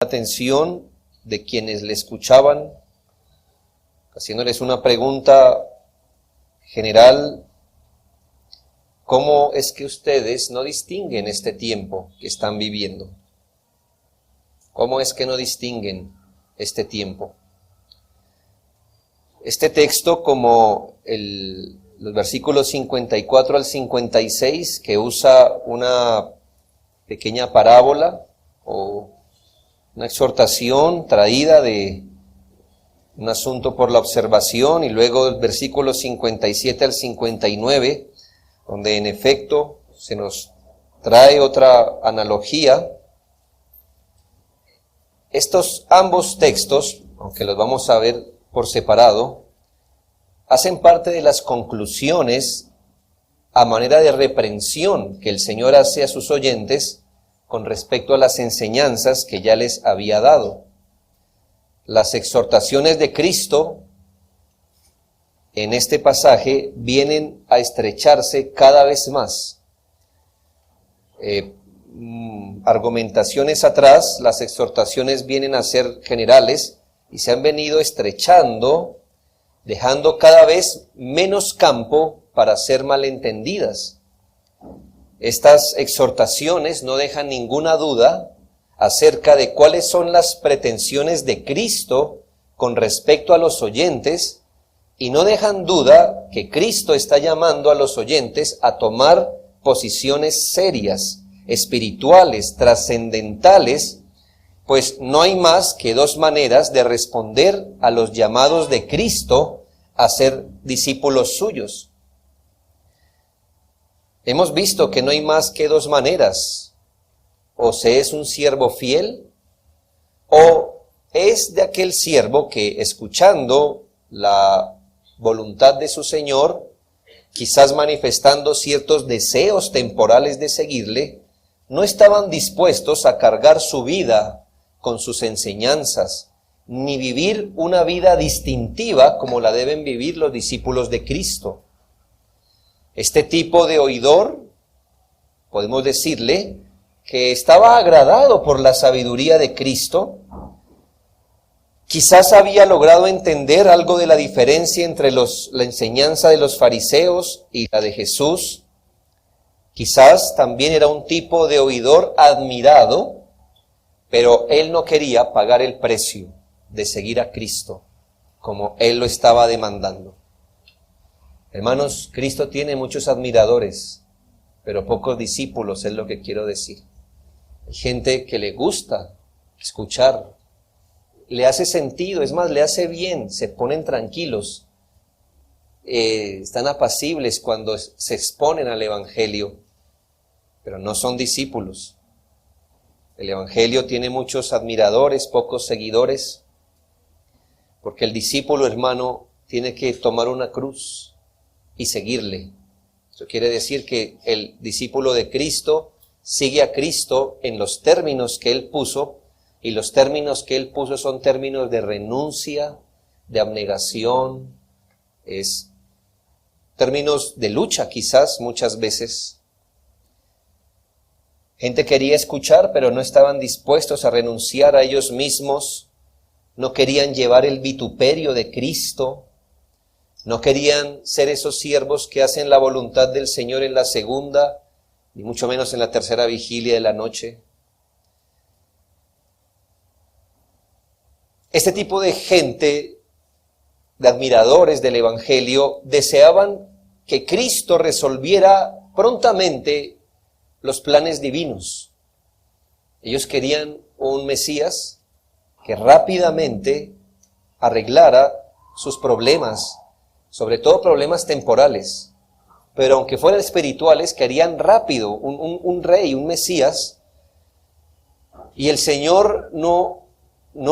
atención de quienes le escuchaban, haciéndoles una pregunta general: ¿cómo es que ustedes no distinguen este tiempo que están viviendo? ¿Cómo es que no distinguen este tiempo? Este texto, como los versículos 54 al 56, que usa una pequeña parábola o una exhortación traída de un asunto por la observación, y luego el versículo 57 al 59, donde en efecto se nos trae otra analogía. Estos ambos textos, aunque los vamos a ver por separado, hacen parte de las conclusiones a manera de reprensión que el Señor hace a sus oyentes con respecto a las enseñanzas que ya les había dado. Las exhortaciones de Cristo en este pasaje vienen a estrecharse cada vez más. Argumentaciones atrás, las exhortaciones vienen a ser generales y se han venido estrechando, dejando cada vez menos campo para ser malentendidas. Estas exhortaciones no dejan ninguna duda acerca de cuáles son las pretensiones de Cristo con respecto a los oyentes, y no dejan duda que Cristo está llamando a los oyentes a tomar posiciones serias, espirituales, trascendentales, pues no hay más que dos maneras de responder a los llamados de Cristo a ser discípulos suyos. Hemos visto que no hay más que dos maneras: o se es un siervo fiel, o es de aquel siervo que, escuchando la voluntad de su Señor, quizás manifestando ciertos deseos temporales de seguirle, no estaban dispuestos a cargar su vida con sus enseñanzas, ni vivir una vida distintiva como la deben vivir los discípulos de Cristo. Este tipo de oidor, podemos decirle, que estaba agradado por la sabiduría de Cristo, quizás había logrado entender algo de la diferencia entre la enseñanza de los fariseos y la de Jesús. Quizás también era un tipo de oidor admirado, pero él no quería pagar el precio de seguir a Cristo como él lo estaba demandando. Hermanos, Cristo tiene muchos admiradores, pero pocos discípulos, es lo que quiero decir. Hay gente que le gusta escuchar, le hace sentido, es más, le hace bien, se ponen tranquilos, están apacibles cuando se exponen al Evangelio, pero no son discípulos. El Evangelio tiene muchos admiradores, pocos seguidores, porque el discípulo, hermano, tiene que tomar una cruz y seguirle. Eso quiere decir que el discípulo de Cristo sigue a Cristo en los términos que Él puso, y los términos que Él puso son términos de renuncia, de abnegación, términos de lucha quizás muchas veces. Gente quería escuchar, pero no estaban dispuestos a renunciar a ellos mismos, no querían llevar el vituperio de Cristo, no querían ser esos siervos que hacen la voluntad del Señor en la segunda, ni mucho menos en la tercera vigilia de la noche. Este tipo de gente, de admiradores del Evangelio, deseaban que Cristo resolviera prontamente los planes divinos. Ellos querían un Mesías que rápidamente arreglara sus problemas, sobre todo problemas temporales, pero aunque fueran espirituales, querían rápido un rey, un Mesías. Y el Señor no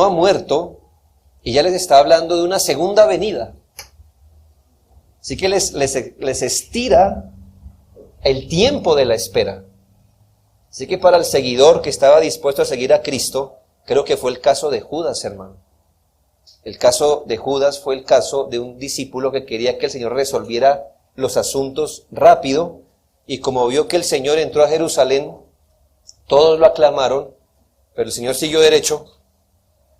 ha muerto, y ya les está hablando de una segunda venida. Así que les estira el tiempo de la espera. Así que para el seguidor que estaba dispuesto a seguir a Cristo, creo que fue el caso de Judas, hermano. El caso de Judas fue el caso de un discípulo que quería que el Señor resolviera los asuntos rápido, y como vio que el Señor entró a Jerusalén, todos lo aclamaron, pero el Señor siguió derecho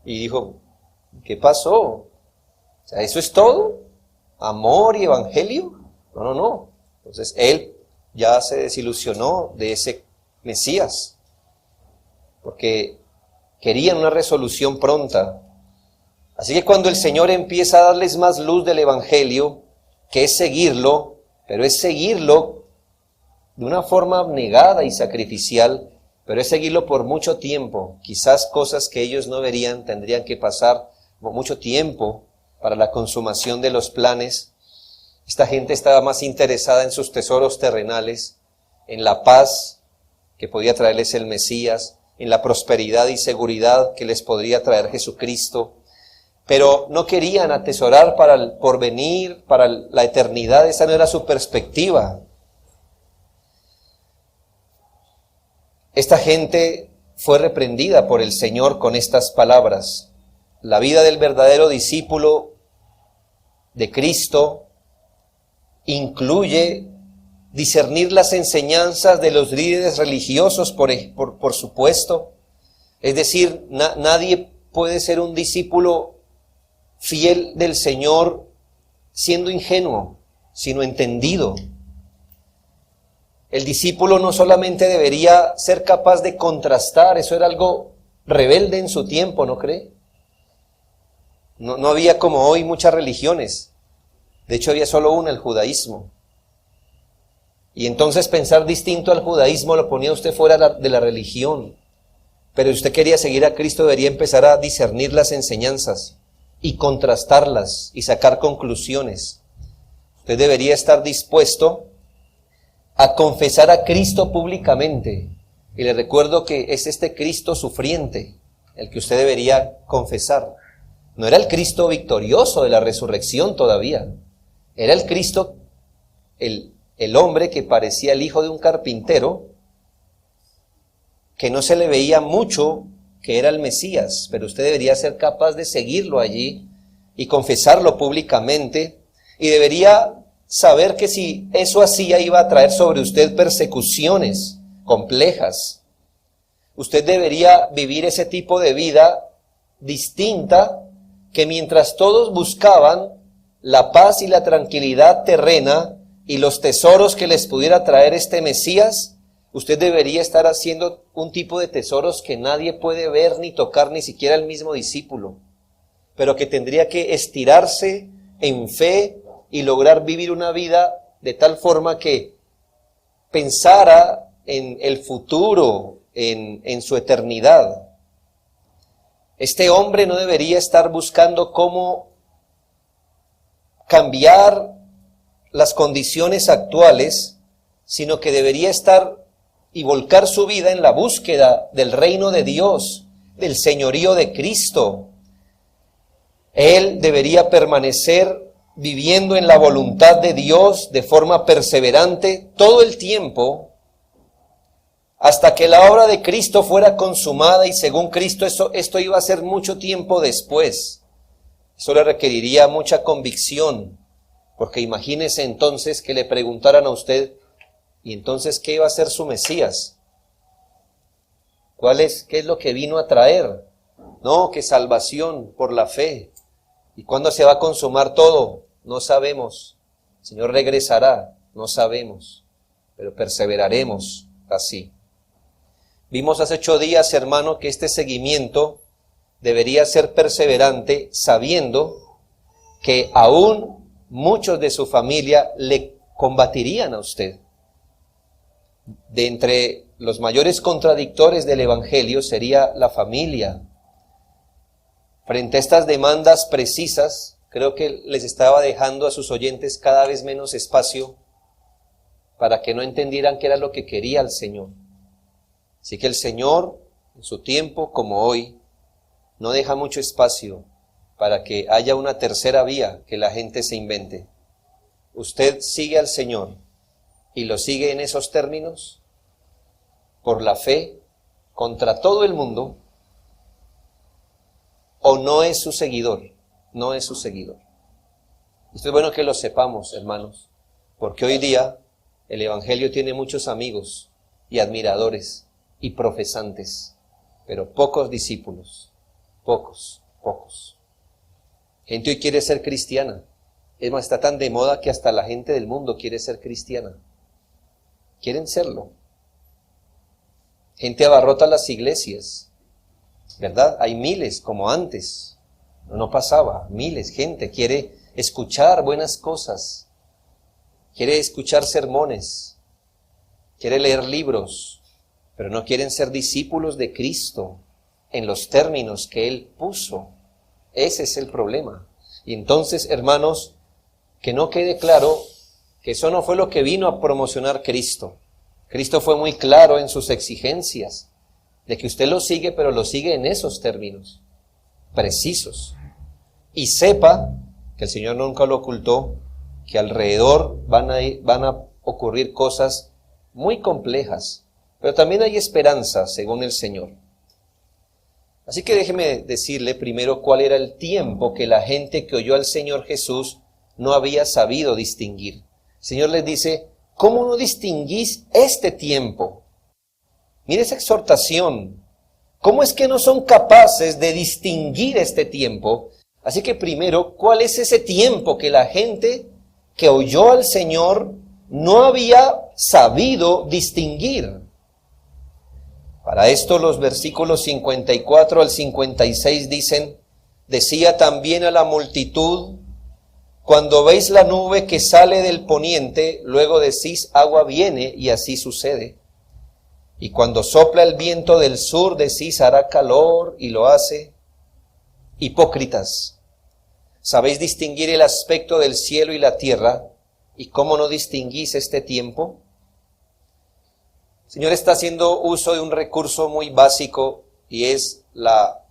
Y dijo, ¿qué pasó? O sea, ¿eso es todo? ¿Amor y evangelio? No. Entonces él ya se desilusionó de ese Mesías, porque querían una resolución pronta. Así que cuando el Señor empieza a darles más luz del evangelio, que es seguirlo, pero es seguirlo de una forma abnegada y sacrificial, pero es seguirlo por mucho tiempo. Quizás cosas que ellos no verían tendrían que pasar mucho tiempo para la consumación de los planes. Esta gente estaba más interesada en sus tesoros terrenales, en la paz que podía traerles el Mesías, en la prosperidad y seguridad que les podría traer Jesucristo, pero no querían atesorar para el porvenir, para la eternidad. Esa no era su perspectiva. Esta gente fue reprendida por el Señor con estas palabras. La vida del verdadero discípulo de Cristo incluye discernir las enseñanzas de los líderes religiosos, por supuesto. Es decir, nadie puede ser un discípulo fiel del Señor siendo ingenuo, sino entendido. El discípulo no solamente debería ser capaz de contrastar, eso era algo rebelde en su tiempo, ¿no cree? No había como hoy muchas religiones. De hecho, había solo una, el judaísmo. Y entonces pensar distinto al judaísmo lo ponía usted fuera de la religión. Pero si usted quería seguir a Cristo, debería empezar a discernir las enseñanzas y contrastarlas y sacar conclusiones. Usted debería estar dispuesto a confesar a Cristo públicamente. Y le recuerdo que es este Cristo sufriente el que usted debería confesar. No era el Cristo victorioso de la resurrección todavía. Era el Cristo, el hombre que parecía el hijo de un carpintero, que no se le veía mucho que era el Mesías, pero usted debería ser capaz de seguirlo allí y confesarlo públicamente, y debería saber que si eso hacía iba a traer sobre usted persecuciones complejas. Usted debería vivir ese tipo de vida distinta, que mientras todos buscaban la paz y la tranquilidad terrena y los tesoros que les pudiera traer este Mesías, usted debería estar haciendo un tipo de tesoros que nadie puede ver ni tocar, ni siquiera el mismo discípulo, pero que tendría que estirarse en fe y lograr vivir una vida de tal forma que pensara en el futuro, en su eternidad. Este hombre no debería estar buscando cómo cambiar las condiciones actuales, sino que debería estar y volcar su vida en la búsqueda del reino de Dios, del señorío de Cristo. Él debería permanecer viviendo en la voluntad de Dios de forma perseverante todo el tiempo, hasta que la obra de Cristo fuera consumada, y según Cristo esto iba a ser mucho tiempo después. Eso le requeriría mucha convicción, porque imagínese entonces que le preguntaran a usted, ¿y entonces qué iba a ser su Mesías? ¿Qué es lo que vino a traer? No, que salvación por la fe. ¿Y cuándo se va a consumar todo? No sabemos. El Señor regresará, no sabemos, pero perseveraremos así. Vimos hace 8 días, hermano, que este seguimiento debería ser perseverante, sabiendo que aún muchos de su familia le combatirían a usted. De entre los mayores contradictores del Evangelio sería la familia. Frente a estas demandas precisas, creo que les estaba dejando a sus oyentes cada vez menos espacio para que no entendieran qué era lo que quería el Señor. Así que el Señor, en su tiempo como hoy, no deja mucho espacio para que haya una tercera vía que la gente se invente. ¿Usted sigue al Señor y lo sigue en esos términos? ¿Por la fe contra todo el mundo? ¿O no es su seguidor? No es su seguidor. Esto es bueno que lo sepamos, hermanos, porque hoy día el Evangelio tiene muchos amigos y admiradores y profesantes, pero pocos discípulos, pocos. pocos. Gente hoy quiere ser cristiana. Es más, está tan de moda que hasta la gente del mundo quiere ser cristiana. Quieren serlo. Gente abarrota las iglesias, ¿verdad? Hay miles, como antes. No pasaba, miles. Gente quiere escuchar buenas cosas. Quiere escuchar sermones. Quiere leer libros. Pero no quieren ser discípulos de Cristo en los términos que Él puso. Ese es el problema. Y entonces, hermanos, que no quede claro que eso no fue lo que vino a promocionar Cristo. Cristo fue muy claro en sus exigencias, de que usted lo sigue, pero lo sigue en esos términos, precisos. Y sepa, que el Señor nunca lo ocultó, que alrededor van a ocurrir cosas muy complejas, pero también hay esperanza, según el Señor. Así que déjeme decirle primero cuál era el tiempo que la gente que oyó al Señor Jesús no había sabido distinguir. El Señor les dice, ¿cómo no distinguís este tiempo? Mire esa exhortación. ¿Cómo es que no son capaces de distinguir este tiempo? Así que primero, ¿cuál es ese tiempo que la gente que oyó al Señor no había sabido distinguir? Para esto los versículos 54 al 56 dicen, decía también a la multitud, cuando veis la nube que sale del poniente, luego decís, agua viene, y así sucede. Y cuando sopla el viento del sur, decís, hará calor, y lo hace. Hipócritas, ¿sabéis distinguir el aspecto del cielo y la tierra? ¿Y cómo no distinguís este tiempo? El Señor está haciendo uso de un recurso muy básico, y es la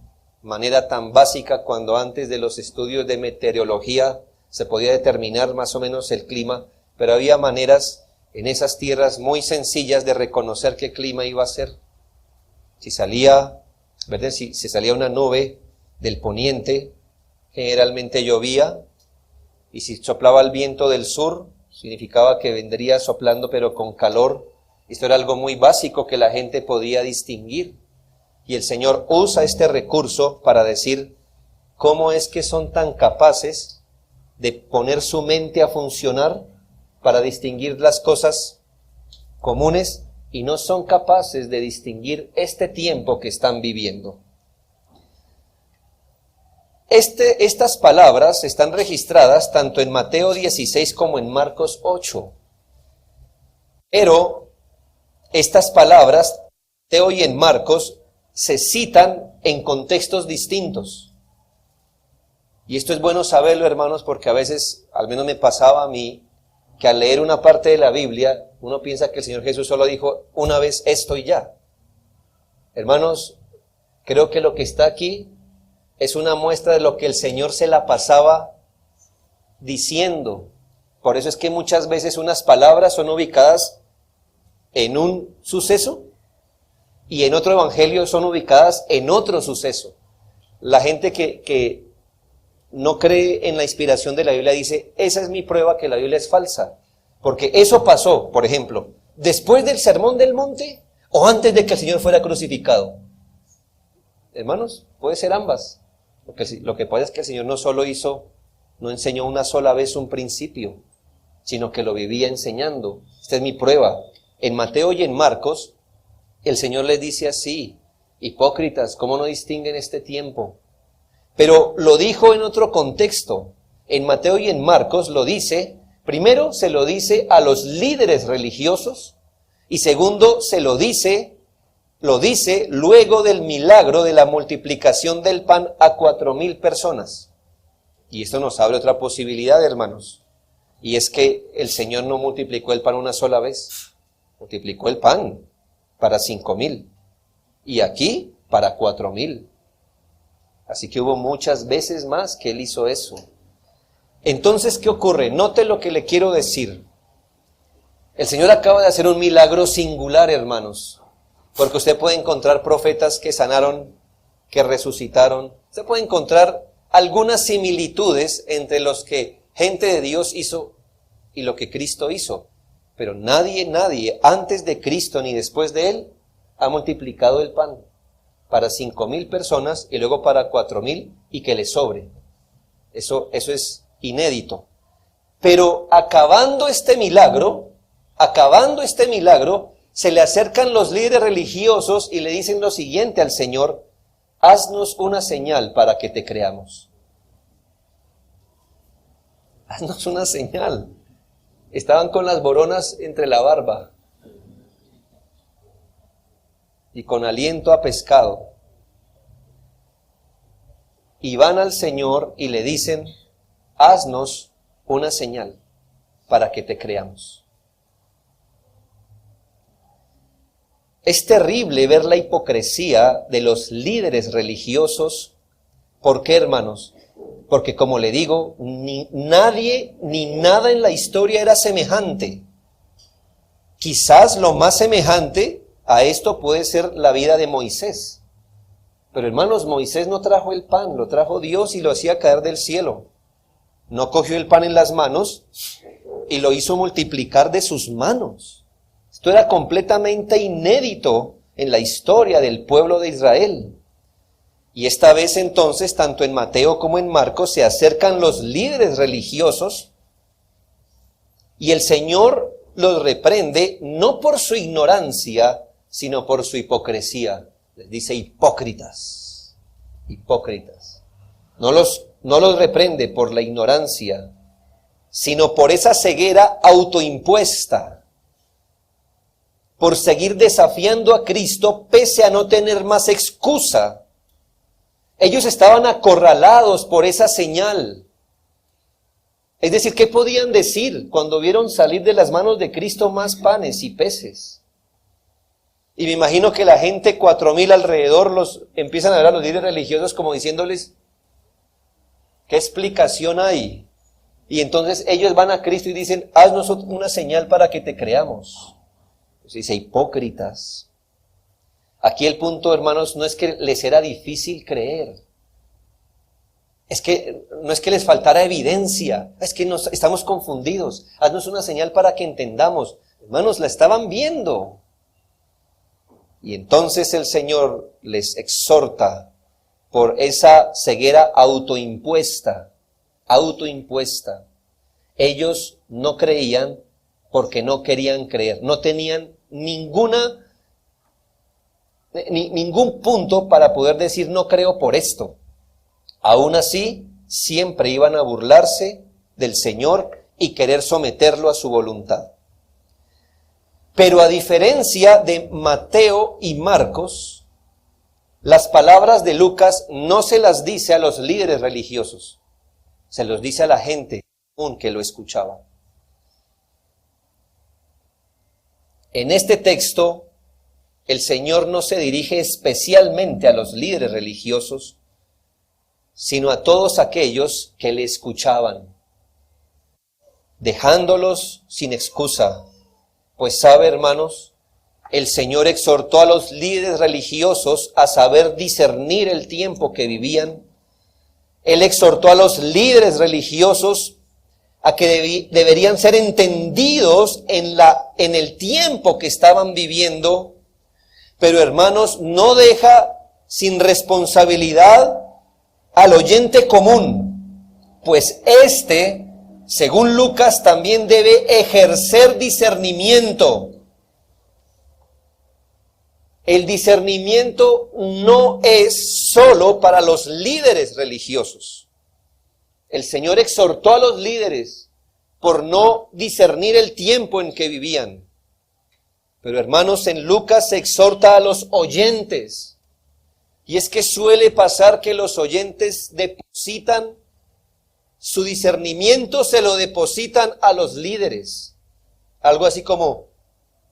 manera tan básica cuando antes de los estudios de meteorología se podía determinar más o menos el clima, pero había maneras en esas tierras muy sencillas de reconocer qué clima iba a ser. Si salía, ¿verdad? Si salía una nube del poniente, generalmente llovía, y si soplaba el viento del sur, significaba que vendría soplando pero con calor. Esto era algo muy básico que la gente podía distinguir. Y el Señor usa este recurso para decir cómo es que son tan capaces de poner su mente a funcionar para distinguir las cosas comunes y no son capaces de distinguir este tiempo que están viviendo. Estas palabras están registradas tanto en Mateo 16 como en Marcos 8. Pero estas palabras, Mateo y en Marcos, se citan en contextos distintos. Y esto es bueno saberlo, hermanos, porque a veces, al menos me pasaba a mí, que al leer una parte de la Biblia, uno piensa que el Señor Jesús solo dijo una vez esto y ya. Hermanos, creo que lo que está aquí es una muestra de lo que el Señor se la pasaba diciendo. Por eso es que muchas veces unas palabras son ubicadas en un suceso y en otro evangelio son ubicadas en otro suceso. La gente que no cree en la inspiración de la Biblia dice, esa es mi prueba que la Biblia es falsa. Porque eso pasó, por ejemplo, después del sermón del monte o antes de que el Señor fuera crucificado. Hermanos, puede ser ambas. Lo que pasa es que el Señor no enseñó una sola vez un principio, sino que lo vivía enseñando. Esta es mi prueba. En Mateo y en Marcos, el Señor les dice así, hipócritas, ¿cómo no distinguen este tiempo? Pero lo dijo en otro contexto. En Mateo y en Marcos lo dice, primero se lo dice a los líderes religiosos y segundo se lo dice luego del milagro de la multiplicación del pan a 4,000 personas. Y esto nos abre otra posibilidad, hermanos. Y es que el Señor no multiplicó el pan una sola vez. Multiplicó el pan para 5,000. Y aquí para 4,000. Así que hubo muchas veces más que Él hizo eso. Entonces, ¿qué ocurre? Note lo que le quiero decir. El Señor acaba de hacer un milagro singular, hermanos. Porque usted puede encontrar profetas que sanaron, que resucitaron. Usted puede encontrar algunas similitudes entre los que gente de Dios hizo y lo que Cristo hizo. Pero nadie, antes de Cristo ni después de Él, ha multiplicado el pan. para 5.000 personas y luego para 4.000 y que le sobre. Eso es inédito. Pero acabando este milagro, se le acercan los líderes religiosos y le dicen lo siguiente al Señor: haznos una señal para que te creamos. Haznos una señal. Estaban con las boronas entre la barba y con aliento a pescado. Y van al Señor y le dicen: haznos una señal para que te creamos. Es terrible ver la hipocresía de los líderes religiosos. ¿Por qué, hermanos? Porque, como le digo, ni nadie ni nada en la historia era semejante. Quizás lo más semejante a esto puede ser la vida de Moisés. Pero, hermanos, Moisés no trajo el pan, lo trajo Dios y lo hacía caer del cielo. No cogió el pan en las manos y lo hizo multiplicar de sus manos. Esto era completamente inédito en la historia del pueblo de Israel. Y esta vez entonces, tanto en Mateo como en Marcos, se acercan los líderes religiosos y el Señor los reprende no por su ignorancia, sino por su hipocresía. Les dice: hipócritas, hipócritas. No los reprende por la ignorancia, sino por esa ceguera autoimpuesta, por seguir desafiando a Cristo pese a no tener más excusa. Ellos estaban acorralados por esa señal. Es decir, ¿qué podían decir cuando vieron salir de las manos de Cristo más panes y peces? Y me imagino que la gente, 4.000 alrededor, los empiezan a ver a los líderes religiosos como diciéndoles: ¿qué explicación hay? Y entonces ellos van a Cristo y dicen: haznos una señal para que te creamos. Pues dice: hipócritas. Aquí el punto, hermanos, no es que les era difícil creer. No es que les faltara evidencia. Es que estamos confundidos. Haznos una señal para que entendamos. Hermanos, la estaban viendo. Y entonces el Señor les exhorta por esa ceguera autoimpuesta. Ellos no creían porque no querían creer. No tenían ningún punto para poder decir: no creo por esto. Aún así, siempre iban a burlarse del Señor y querer someterlo a su voluntad. Pero a diferencia de Mateo y Marcos, las palabras de Lucas no se las dice a los líderes religiosos, se los dice a la gente común que lo escuchaba. En este texto, el Señor no se dirige especialmente a los líderes religiosos, sino a todos aquellos que le escuchaban, dejándolos sin excusa. Pues sabe, hermanos, el Señor exhortó a los líderes religiosos a saber discernir el tiempo que vivían. Él exhortó a los líderes religiosos a que deberían ser entendidos en el tiempo que estaban viviendo. Pero, hermanos, no deja sin responsabilidad al oyente común, pues según Lucas, también debe ejercer discernimiento. El discernimiento no es solo para los líderes religiosos. El Señor exhortó a los líderes por no discernir el tiempo en que vivían. Pero, hermanos, en Lucas se exhorta a los oyentes. Y es que suele pasar que los oyentes depositan su discernimiento, se lo depositan a los líderes. Algo así como: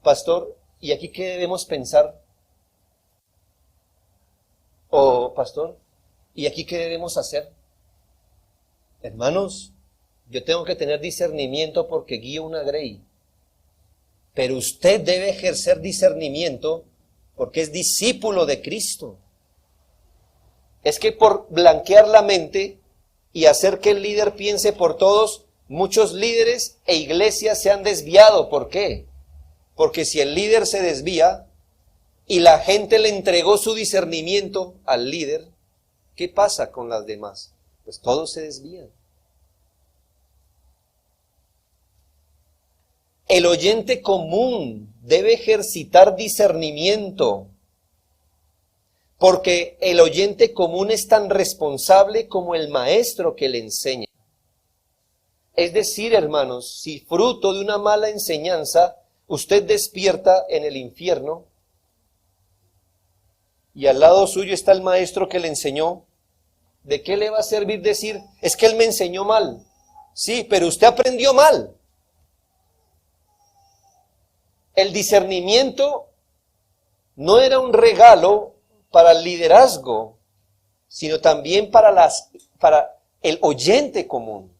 pastor, ¿y aquí qué debemos pensar? O pastor, ¿y aquí qué debemos hacer? Hermanos, yo tengo que tener discernimiento porque guío una grey. Pero usted debe ejercer discernimiento porque es discípulo de Cristo. Es que por blanquear la mente y hacer que el líder piense por todos, muchos líderes e iglesias se han desviado. ¿Por qué? Porque si el líder se desvía, y la gente le entregó su discernimiento al líder, ¿qué pasa con las demás? Pues todos se desvían. El oyente común debe ejercitar discernimiento, porque el oyente común es tan responsable como el maestro que le enseña. Es decir, hermanos, si fruto de una mala enseñanza usted despierta en el infierno y al lado suyo está el maestro que le enseñó, ¿de qué le va a servir decir, es que él me enseñó mal? Sí, pero usted aprendió mal. El discernimiento no era un regalo para el liderazgo, sino también para el oyente común.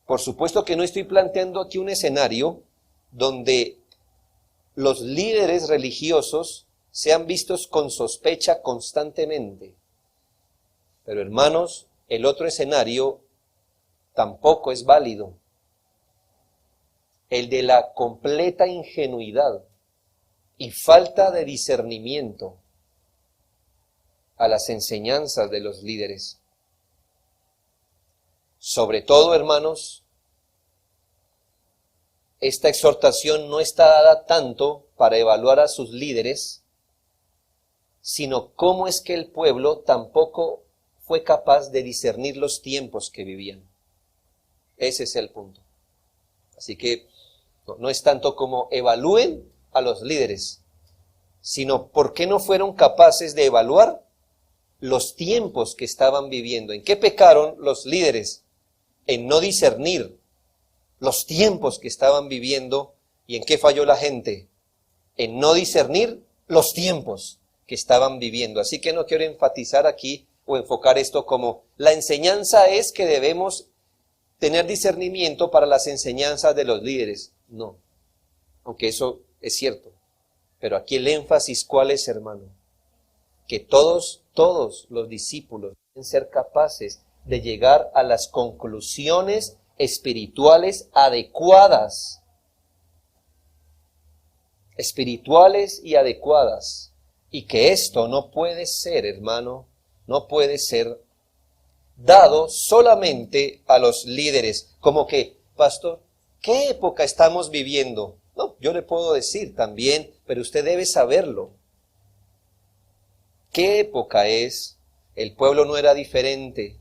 Por supuesto que no estoy planteando aquí un escenario donde los líderes religiosos sean vistos con sospecha constantemente. Pero hermanos, el otro escenario tampoco es válido. El de la completa ingenuidad y falta de discernimiento a las enseñanzas de los líderes. Sobre todo, hermanos, esta exhortación no está dada tanto para evaluar a sus líderes, sino cómo es que el pueblo tampoco fue capaz de discernir los tiempos que vivían. Ese es el punto. Así que no es tanto como evalúen a los líderes, sino por qué no fueron capaces de evaluar los tiempos que estaban viviendo. ¿En qué pecaron los líderes? En no discernir los tiempos que estaban viviendo. ¿Y en qué falló la gente? En no discernir los tiempos que estaban viviendo. Así que no quiero enfatizar aquí o enfocar esto como la enseñanza es que debemos tener discernimiento para las enseñanzas de los líderes. No, aunque eso es cierto. Pero aquí el énfasis, ¿cuál es, hermano? Que todos los discípulos deben ser capaces de llegar a las conclusiones espirituales adecuadas. Espirituales y adecuadas. Y que esto no puede ser, hermano, no puede ser dado solamente a los líderes. Como que, pastor, ¿qué época estamos viviendo? No, yo le puedo decir también, pero usted debe saberlo. ¿Qué época es? El pueblo no era diferente.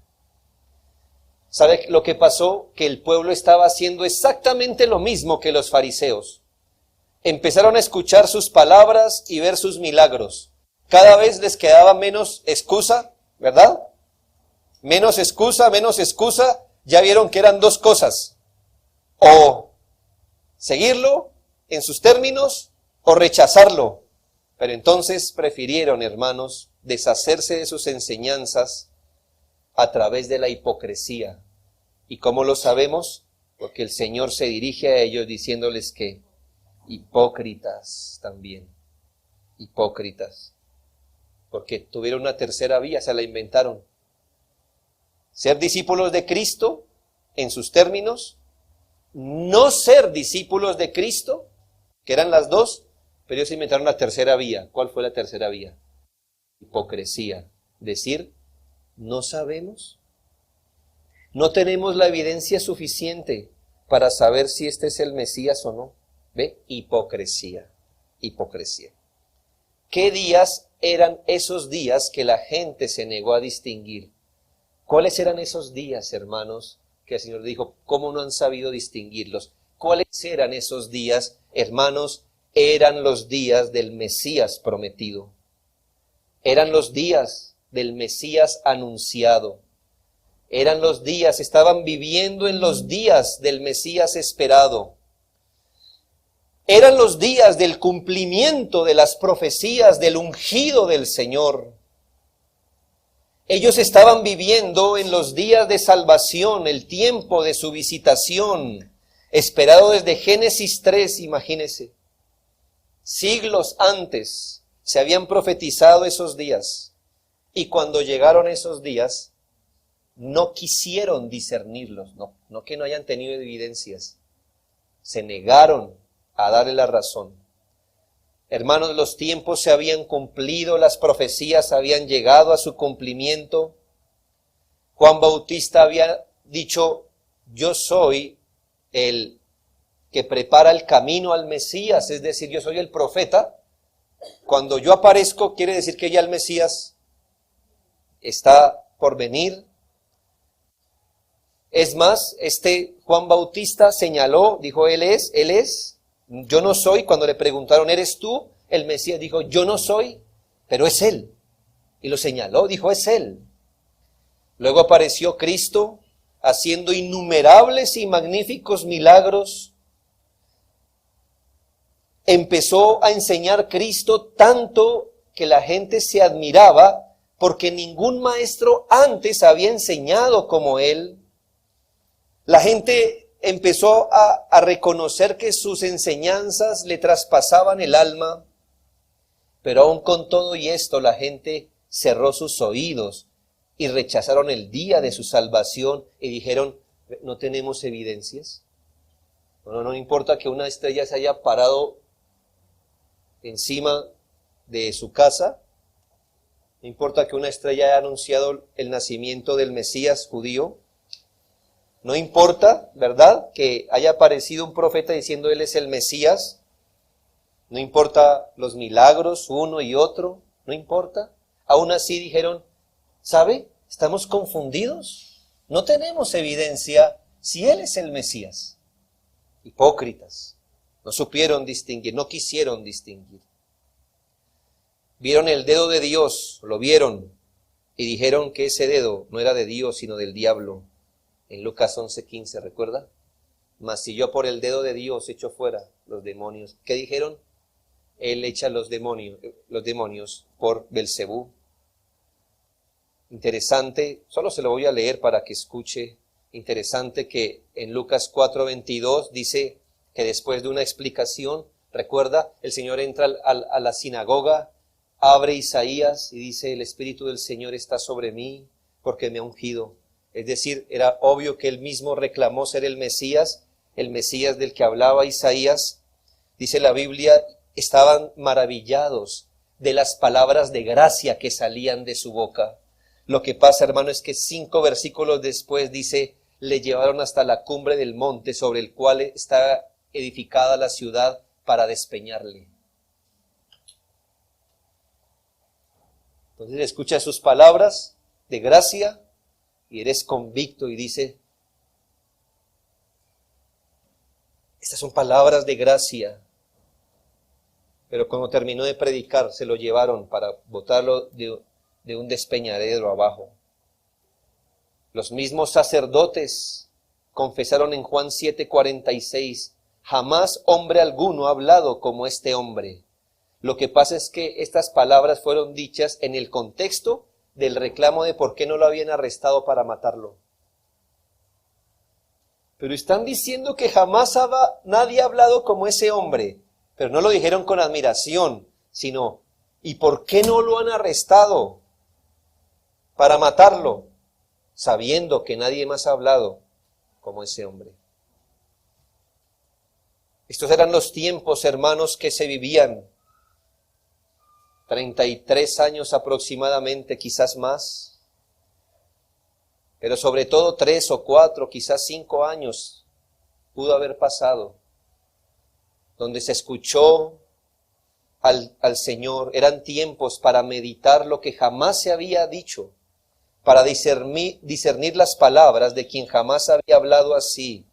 ¿Sabe lo que pasó? Que el pueblo estaba haciendo exactamente lo mismo que los fariseos. Empezaron a escuchar sus palabras y ver sus milagros. Cada vez les quedaba menos excusa, ¿verdad? Menos excusa. Ya vieron que eran dos cosas. O seguirlo en sus términos o rechazarlo. Pero entonces prefirieron, hermanos, deshacerse de sus enseñanzas a través de la hipocresía. ¿Y cómo lo sabemos? Porque el Señor se dirige a ellos diciéndoles que hipócritas también, hipócritas. Porque tuvieron una tercera vía, se la inventaron. Ser discípulos de Cristo, en sus términos, no ser discípulos de Cristo, que eran las dos, pero ellos inventaron una tercera vía. ¿Cuál fue la tercera vía? Hipocresía. Decir, no sabemos. No tenemos la evidencia suficiente para saber si este es el Mesías o no. ¿Ve? Hipocresía. Hipocresía. ¿Qué días eran esos días que la gente se negó a distinguir? ¿Cuáles eran esos días, hermanos, que el Señor dijo, cómo no han sabido distinguirlos? ¿Cuáles eran esos días, hermanos? Eran los días del Mesías prometido. Eran los días del Mesías anunciado. Eran los días, estaban viviendo en los días del Mesías esperado. Eran los días del cumplimiento de las profecías del ungido del Señor. Ellos estaban viviendo en los días de salvación, el tiempo de su visitación, esperado desde Génesis 3, imagínense. Siglos antes se habían profetizado esos días, y cuando llegaron esos días, no quisieron discernirlos, no que no hayan tenido evidencias, se negaron a darle la razón. Hermanos, los tiempos se habían cumplido, las profecías habían llegado a su cumplimiento. Juan Bautista había dicho, yo soy el que prepara el camino al Mesías, es decir, yo soy el profeta. Cuando yo aparezco, quiere decir que ya el Mesías está por venir. Es más, Juan Bautista señaló, dijo, él es, yo no soy. Cuando le preguntaron, ¿eres tú el Mesías? Dijo, yo no soy, pero es él. Y lo señaló, dijo, es él. Luego apareció Cristo haciendo innumerables y magníficos milagros. Empezó a enseñar Cristo tanto que la gente se admiraba porque ningún maestro antes había enseñado como él. La gente empezó a reconocer que sus enseñanzas le traspasaban el alma, pero aún con todo y esto la gente cerró sus oídos y rechazaron el día de su salvación y dijeron, ¿no tenemos evidencias? No importa que una estrella se haya parado encima de su casa, no importa que una estrella haya anunciado el nacimiento del Mesías judío, no importa, ¿verdad?, que haya aparecido un profeta diciendo él es el Mesías, no importa los milagros, uno y otro, no importa. Aún así dijeron, ¿sabe? Estamos confundidos, no tenemos evidencia si él es el Mesías. Hipócritas, no supieron distinguir, no quisieron distinguir. Vieron el dedo de Dios, lo vieron y dijeron que ese dedo no era de Dios sino del diablo. En Lucas 11:15, ¿recuerda? Mas si yo por el dedo de Dios echo fuera los demonios. ¿Qué dijeron? Él echa los demonios por Belcebú. Interesante, solo se lo voy a leer para que escuche. Interesante que en Lucas 4:22 dice que después de una explicación, recuerda, el Señor entra a la sinagoga, abre Isaías y dice, el Espíritu del Señor está sobre mí porque me ha ungido. Es decir, era obvio que él mismo reclamó ser el Mesías del que hablaba Isaías. Dice la Biblia, estaban maravillados de las palabras de gracia que salían de su boca. Lo que pasa, hermano, es que 5 versículos después dice, le llevaron hasta la cumbre del monte sobre el cual está edificada la ciudad para despeñarle. Entonces escucha sus palabras de gracia y eres convicto y dice, estas son palabras de gracia. Pero cuando terminó de predicar, se lo llevaron para botarlo de un despeñadero abajo. Los mismos sacerdotes confesaron en Juan 7:46, jamás hombre alguno ha hablado como este hombre. Lo que pasa es que estas palabras fueron dichas en el contexto del reclamo de por qué no lo habían arrestado para matarlo. Pero están diciendo que jamás nadie ha hablado como ese hombre. Pero no lo dijeron con admiración, sino, ¿y por qué no lo han arrestado para matarlo? Sabiendo que nadie más ha hablado como ese hombre. Estos eran los tiempos, hermanos, que se vivían. 33 años aproximadamente, quizás más. Pero sobre todo 3 o 4, quizás 5 años pudo haber pasado, donde se escuchó al Señor. Eran tiempos para meditar lo que jamás se había dicho, para discernir las palabras de quien jamás había hablado así.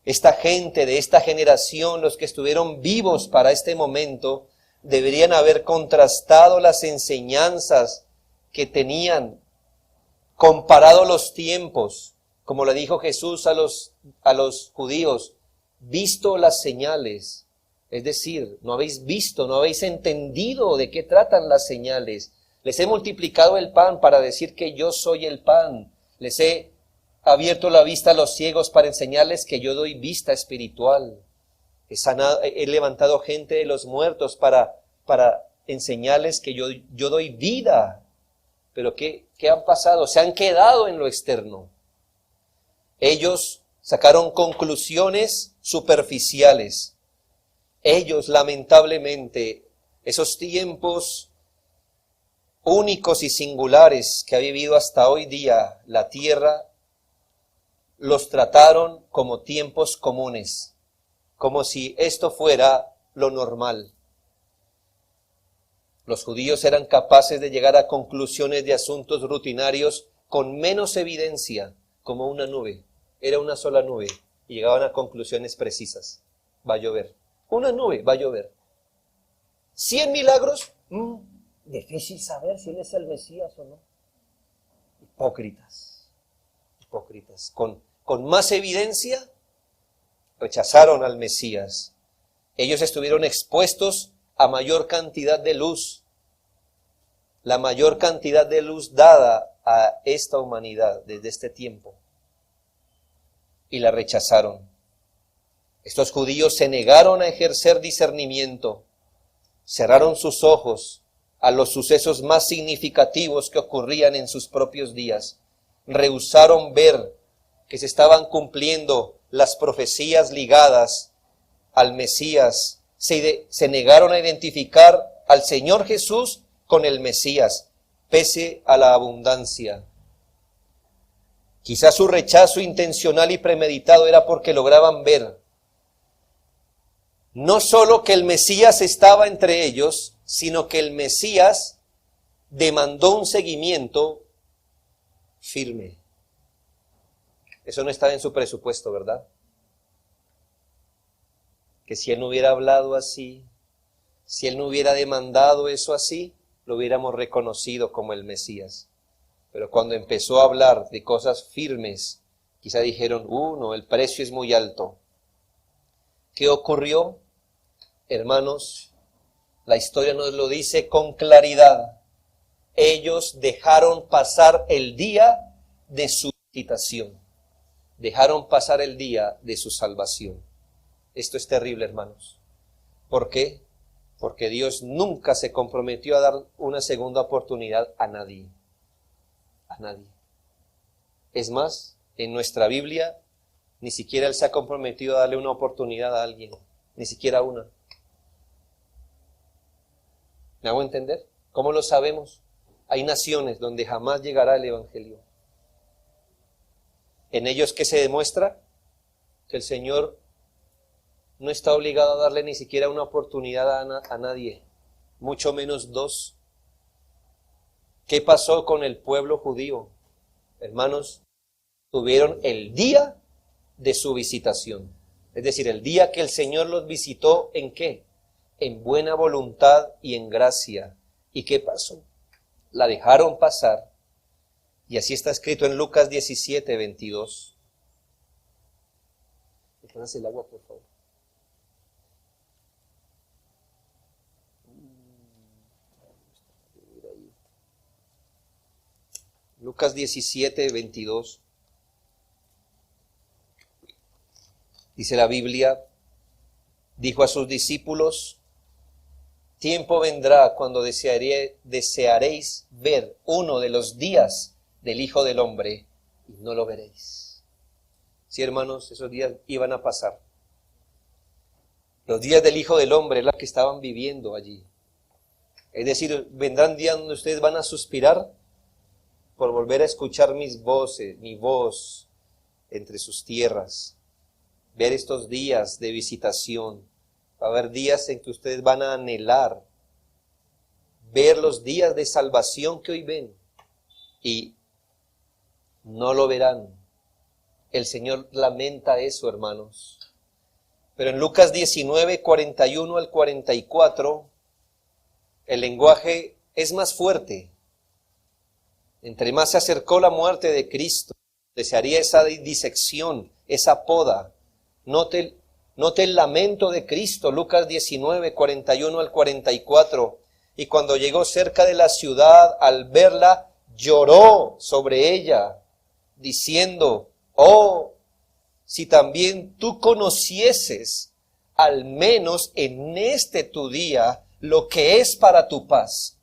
Esta gente de esta generación, los que estuvieron vivos para este momento, deberían haber contrastado las enseñanzas que tenían, comparado los tiempos, como le dijo Jesús a los judíos, visto las señales. Es decir, no habéis visto, no habéis entendido de qué tratan las señales. Les he multiplicado el pan para decir que yo soy el pan. Les he abierto la vista a los ciegos para enseñarles que yo doy vista espiritual. He levantado gente de los muertos para enseñarles que yo doy vida. Pero ¿qué han pasado? Se han quedado en lo externo. Ellos sacaron conclusiones superficiales. Ellos, lamentablemente, esos tiempos únicos y singulares que ha vivido hasta hoy día la tierra, los trataron como tiempos comunes, como si esto fuera lo normal. Los judíos eran capaces de llegar a conclusiones de asuntos rutinarios con menos evidencia, como una nube. Era una sola nube y llegaban a conclusiones precisas. Va a llover. Una nube, va a llover. 100 milagros, difícil saber si él es el Mesías o no. Hipócritas. Con más evidencia, rechazaron al Mesías. Ellos estuvieron expuestos a mayor cantidad de luz, la mayor cantidad de luz dada a esta humanidad desde este tiempo, y la rechazaron. Estos judíos se negaron a ejercer discernimiento, cerraron sus ojos a los sucesos más significativos que ocurrían en sus propios días, rehusaron ver que se estaban cumpliendo las profecías ligadas al Mesías, se negaron a identificar al Señor Jesús con el Mesías, pese a la abundancia. Quizás su rechazo intencional y premeditado era porque lograban ver no solo que el Mesías estaba entre ellos, sino que el Mesías demandó un seguimiento firme. Eso no estaba en su presupuesto, ¿verdad? Que si él no hubiera hablado así, si él no hubiera demandado eso así, lo hubiéramos reconocido como el Mesías. Pero cuando empezó a hablar de cosas firmes, quizá dijeron, no, el precio es muy alto. ¿Qué ocurrió? Hermanos, la historia nos lo dice con claridad. Ellos dejaron pasar el día de su visitación. Dejaron pasar el día de su salvación. Esto es terrible, hermanos. ¿Por qué? Porque Dios nunca se comprometió a dar una segunda oportunidad a nadie. A nadie. Es más, en nuestra Biblia, ni siquiera Él se ha comprometido a darle una oportunidad a alguien. Ni siquiera una. ¿Me hago entender? ¿Cómo lo sabemos? Hay naciones donde jamás llegará el Evangelio. En ellos, ¿qué se demuestra? Que el Señor no está obligado a darle ni siquiera una oportunidad a nadie, mucho menos dos. ¿Qué pasó con el pueblo judío? Hermanos, tuvieron el día de su visitación. Es decir, el día que el Señor los visitó, ¿en qué? En buena voluntad y en gracia. ¿Y qué pasó? La dejaron pasar. Y así está escrito en Lucas 17, 22. ¿Me pones el agua, por favor? Lucas 17, 22. Dice la Biblia, dijo a sus discípulos, tiempo vendrá cuando desearéis ver uno de los días del Hijo del Hombre y no lo veréis. Sí, hermanos, esos días iban a pasar. Los días del Hijo del Hombre, los que estaban viviendo allí. Es decir, vendrán días donde ustedes van a suspirar por volver a escuchar mi voz entre sus tierras. Ver estos días de visitación. Va a haber días en que ustedes van a anhelar ver los días de salvación que hoy ven y no lo verán. El Señor lamenta eso, hermanos. Pero en Lucas 19, 41 al 44, el lenguaje es más fuerte. Entre más se acercó la muerte de Cristo, desearía esa disección, esa poda. Note el lamento de Cristo, Lucas 19, 41 al 44. Y cuando llegó cerca de la ciudad, al verla, lloró sobre ella, diciendo, oh, si también tú conocieses, al menos en este tu día, lo que es para tu paz.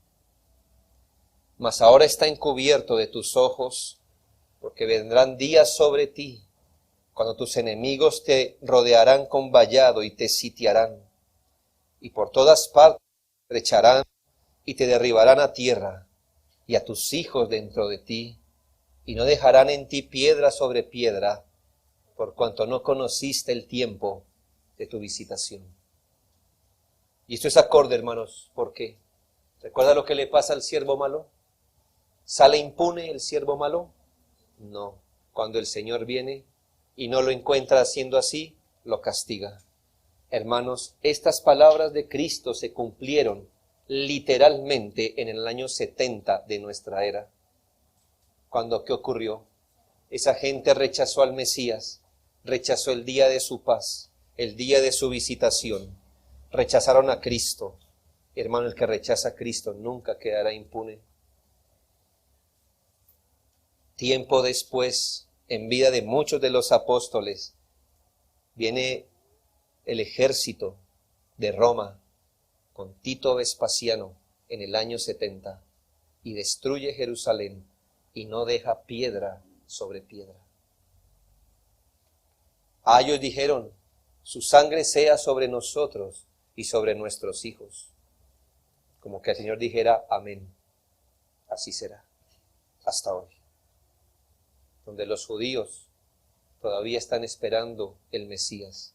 Mas ahora está encubierto de tus ojos, porque vendrán días sobre ti, cuando tus enemigos te rodearán con vallado y te sitiarán, y por todas partes te echarán y te derribarán a tierra y a tus hijos dentro de ti, y no dejarán en ti piedra sobre piedra, por cuanto no conociste el tiempo de tu visitación. Y esto es acorde, hermanos, ¿por qué? ¿Recuerda lo que le pasa al siervo malo? ¿Sale impune el siervo malo? No. Cuando el Señor viene y no lo encuentra haciendo así, lo castiga. Hermanos, estas palabras de Cristo se cumplieron literalmente en el año 70 de nuestra era. Cuando, ¿qué ocurrió? Esa gente rechazó al Mesías, rechazó el día de su paz, el día de su visitación. Rechazaron a Cristo. Hermano, el que rechaza a Cristo nunca quedará impune. Tiempo después, en vida de muchos de los apóstoles, viene el ejército de Roma con Tito Vespasiano en el año 70 y destruye Jerusalén y no deja piedra sobre piedra. A ellos dijeron, su sangre sea sobre nosotros y sobre nuestros hijos. Como que el Señor dijera, amén. Así será, hasta hoy. Donde los judíos todavía están esperando el Mesías,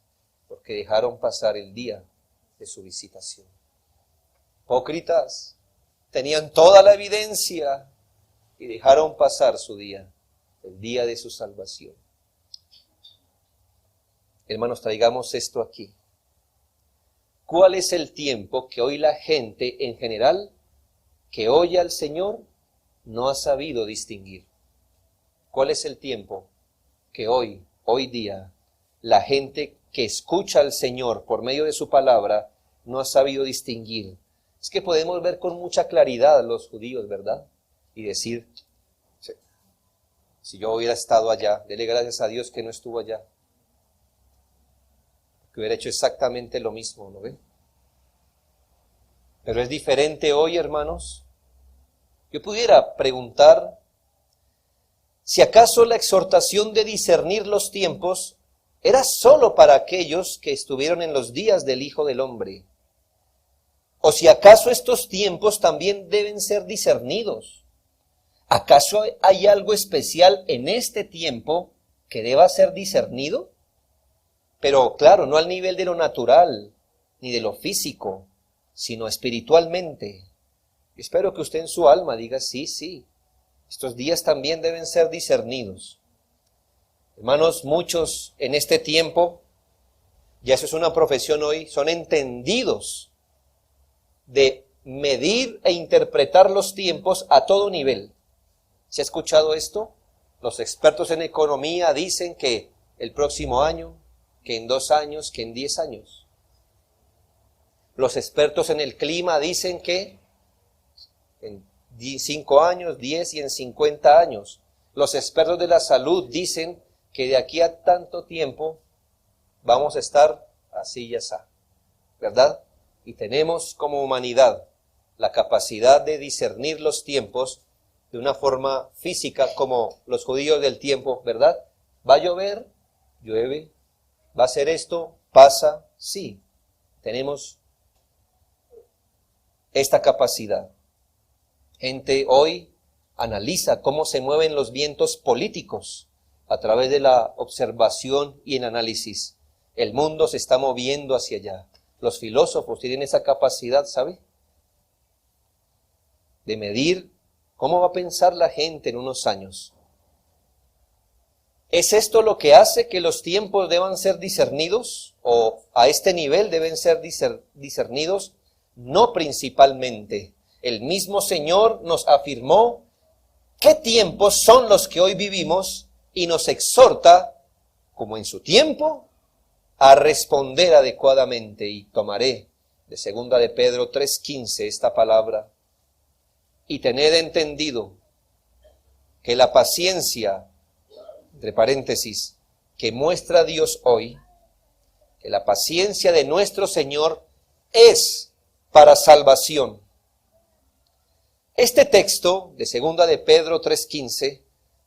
porque dejaron pasar el día de su visitación. Hipócritas, tenían toda la evidencia y dejaron pasar su día, el día de su salvación. Hermanos, traigamos esto aquí. ¿Cuál es el tiempo que hoy la gente en general que oye al Señor no ha sabido distinguir? ¿Cuál es el tiempo que hoy día, la gente que escucha al Señor por medio de su palabra no ha sabido distinguir? Es que podemos ver con mucha claridad los judíos, ¿verdad? Y decir, si yo hubiera estado allá, dele gracias a Dios que no estuvo allá, que hubiera hecho exactamente lo mismo, ¿no ven? Pero es diferente hoy, hermanos. Yo pudiera preguntar, si acaso la exhortación de discernir los tiempos era solo para aquellos que estuvieron en los días del Hijo del Hombre, o si acaso estos tiempos también deben ser discernidos. ¿Acaso hay algo especial en este tiempo que deba ser discernido? Pero claro, no al nivel de lo natural, ni de lo físico, sino espiritualmente. Espero que usted en su alma diga, sí, estos días también deben ser discernidos. Hermanos, muchos en este tiempo, ya eso es una profesión hoy, son entendidos de medir e interpretar los tiempos a todo nivel. ¿Se ha escuchado esto? Los expertos en economía dicen que el próximo año, que en 2 años, que en 10 años. Los expertos en el clima dicen que en 5 años, 10 y en 50 años. Los expertos de la salud dicen que de aquí a tanto tiempo vamos a estar así y así, ¿verdad? Y tenemos como humanidad la capacidad de discernir los tiempos de una forma física como los judíos del tiempo, ¿verdad? ¿Va a llover? Llueve. ¿Va a ser esto? Pasa. Sí, tenemos esta capacidad. Gente hoy analiza cómo se mueven los vientos políticos a través de la observación y el análisis. El mundo se está moviendo hacia allá. Los filósofos tienen esa capacidad, ¿sabe? De medir cómo va a pensar la gente en unos años. ¿Es esto lo que hace que los tiempos deban ser discernidos? ¿O a este nivel deben ser discernidos? No principalmente. El mismo Señor nos afirmó qué tiempos son los que hoy vivimos y nos exhorta, como en su tiempo, a responder adecuadamente. Y tomaré de 2 de Pedro 3:15 esta palabra. Y tened entendido que la paciencia, entre paréntesis, que muestra Dios hoy, que la paciencia de nuestro Señor es para salvación. Este texto de 2 de Pedro 3:15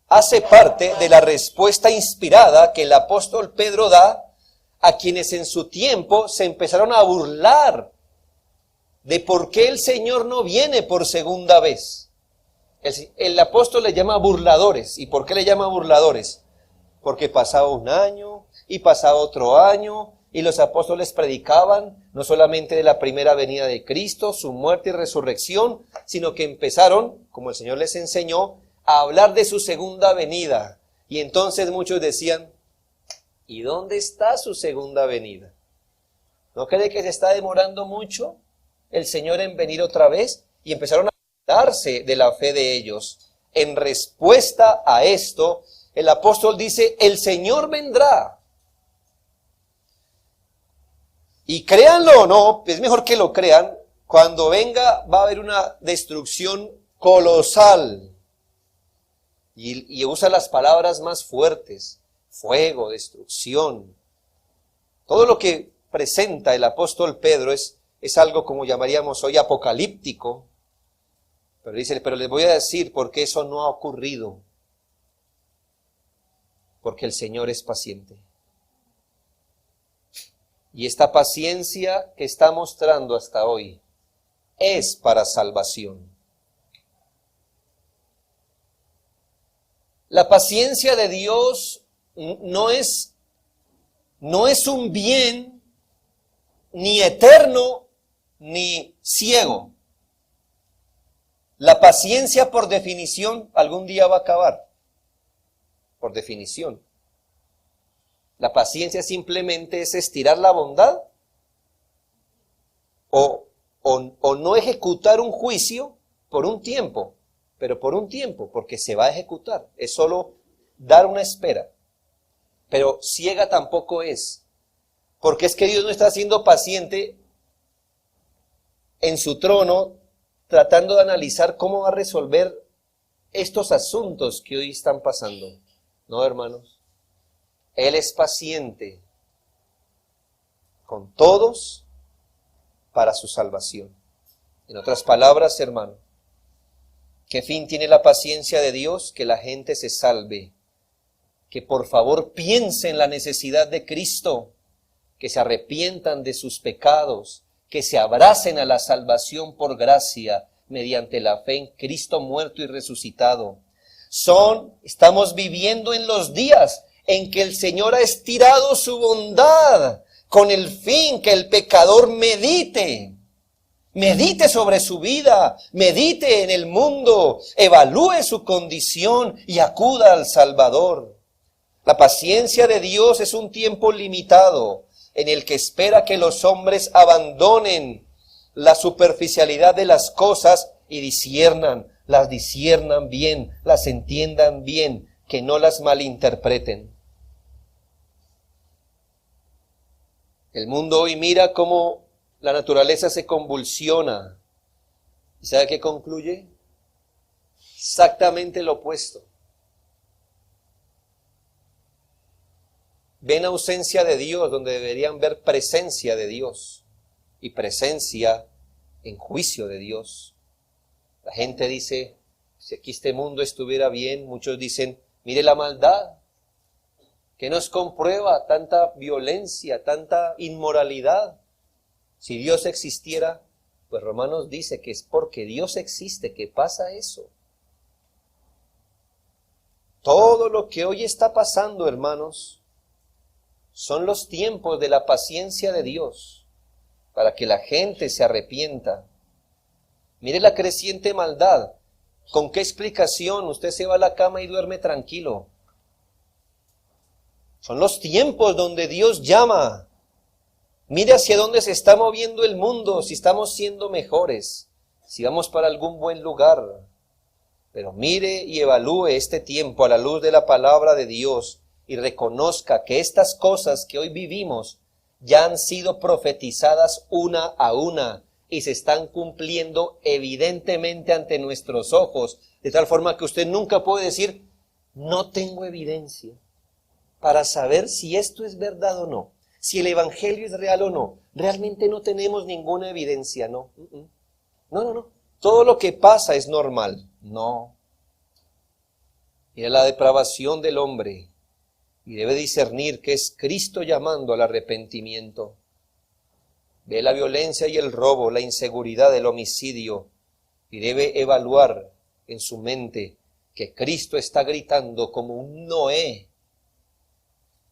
hace parte de la respuesta inspirada que el apóstol Pedro da a quienes en su tiempo se empezaron a burlar de por qué el Señor no viene por segunda vez. El apóstol le llama burladores. ¿Y por qué le llama burladores? Porque pasaba un año y pasaba otro año y los apóstoles predicaban no solamente de la primera venida de Cristo, su muerte y resurrección, sino que empezaron, como el Señor les enseñó, a hablar de su segunda venida. Y entonces muchos decían, ¿y dónde está su segunda venida? ¿No cree que se está demorando mucho el Señor en venir otra vez? Y empezaron a darse de la fe de ellos. En respuesta a esto, el apóstol dice, el Señor vendrá. Y créanlo o no, es mejor que lo crean, cuando venga va a haber una destrucción colosal. Y usa las palabras más fuertes, fuego, destrucción. Todo lo que presenta el apóstol Pedro es algo como llamaríamos hoy apocalíptico. Pero dice, pero les voy a decir por qué eso no ha ocurrido. Porque el Señor es paciente. Y esta paciencia que está mostrando hasta hoy es para salvación. La paciencia de Dios no es un bien ni eterno ni ciego. La paciencia por definición algún día va a acabar. Por definición. La paciencia simplemente es estirar la bondad o no ejecutar un juicio por un tiempo, pero por un tiempo, porque se va a ejecutar. Es solo dar una espera. Pero ciega tampoco es, porque es que Dios no está siendo paciente en su trono, tratando de analizar cómo va a resolver estos asuntos que hoy están pasando. No, hermanos. Él es paciente con todos para su salvación. En otras palabras, hermano, ¿qué fin tiene la paciencia de Dios? Que la gente se salve. Que por favor piensen en la necesidad de Cristo, que se arrepientan de sus pecados, que se abracen a la salvación por gracia mediante la fe en Cristo muerto y resucitado. Estamos viviendo en los días en que el Señor ha estirado su bondad con el fin que el pecador medite sobre su vida, medite en el mundo, evalúe su condición y acuda al Salvador. La paciencia de Dios es un tiempo limitado en el que espera que los hombres abandonen la superficialidad de las cosas y las disciernan bien, las entiendan bien, que no las malinterpreten. El mundo hoy mira cómo la naturaleza se convulsiona. ¿Y sabe qué concluye? Exactamente lo opuesto. Ven ausencia de Dios donde deberían ver presencia de Dios y presencia en juicio de Dios. La gente dice, si aquí este mundo estuviera bien, muchos dicen, mire la maldad. ¿Qué nos comprueba tanta violencia, tanta inmoralidad? Si Dios existiera, pues Romanos dice que es porque Dios existe que pasa eso. Todo lo que hoy está pasando, hermanos, son los tiempos de la paciencia de Dios para que la gente se arrepienta. Mire la creciente maldad. ¿Con qué explicación usted se va a la cama y duerme tranquilo? Son los tiempos donde Dios llama. Mire hacia dónde se está moviendo el mundo, si estamos siendo mejores, si vamos para algún buen lugar. Pero mire y evalúe este tiempo a la luz de la palabra de Dios y reconozca que estas cosas que hoy vivimos ya han sido profetizadas una a una y se están cumpliendo evidentemente ante nuestros ojos, de tal forma que usted nunca puede decir, no tengo evidencia para saber si esto es verdad o no, si el evangelio es real o no. Realmente no tenemos ninguna evidencia, no. No. Todo lo que pasa es normal. No. Mira la depravación del hombre y debe discernir que es Cristo llamando al arrepentimiento. Ve la violencia y el robo, la inseguridad, el homicidio, y debe evaluar en su mente que Cristo está gritando como un Noé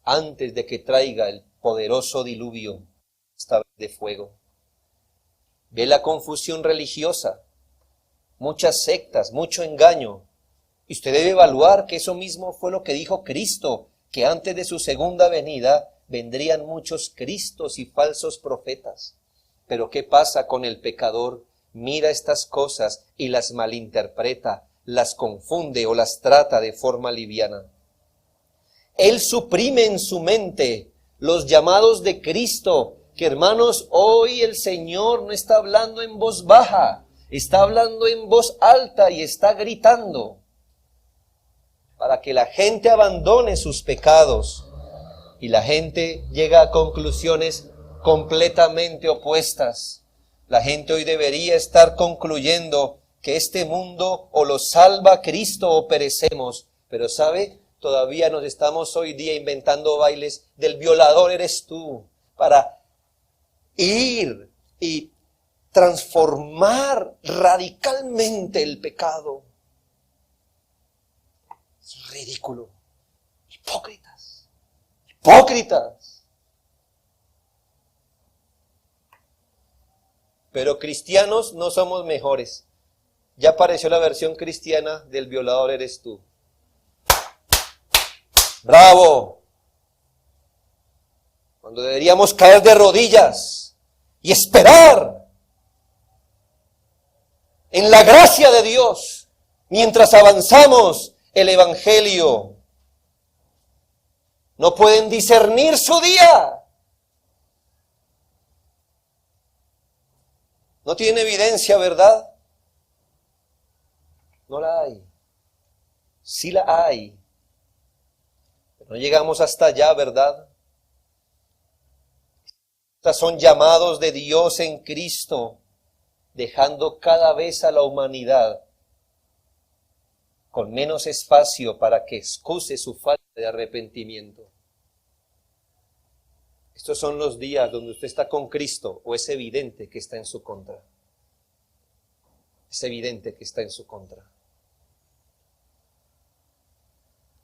antes de que traiga el poderoso diluvio, esta vez de fuego. Ve la confusión religiosa, muchas sectas, mucho engaño. Y usted debe evaluar que eso mismo fue lo que dijo Cristo, que antes de su segunda venida vendrían muchos Cristos y falsos profetas. Pero ¿qué pasa con el pecador? Mira estas cosas y las malinterpreta, las confunde o las trata de forma liviana. Él suprime en su mente los llamados de Cristo, que hermanos, hoy el Señor no está hablando en voz baja, está hablando en voz alta y está gritando para que la gente abandone sus pecados. Y la gente llega a conclusiones completamente opuestas. La gente hoy debería estar concluyendo que este mundo o lo salva Cristo o perecemos. Pero ¿sabe? Todavía nos estamos hoy día inventando bailes del violador eres tú, para ir y transformar radicalmente el pecado. Es ridículo. Hipócritas. Hipócritas. Pero cristianos no somos mejores. Ya apareció la versión cristiana del violador eres tú. ¡Bravo! Cuando deberíamos caer de rodillas y esperar en la gracia de Dios mientras avanzamos el Evangelio. No pueden discernir su día. No tienen evidencia, ¿verdad? No la hay. Sí la hay. Pero no llegamos hasta allá, ¿verdad? Estas son llamados de Dios en Cristo, dejando cada vez a la humanidad con menos espacio para que excuse su falta de arrepentimiento. Estos son los días donde usted está con Cristo o es evidente que está en su contra. Es evidente que está en su contra.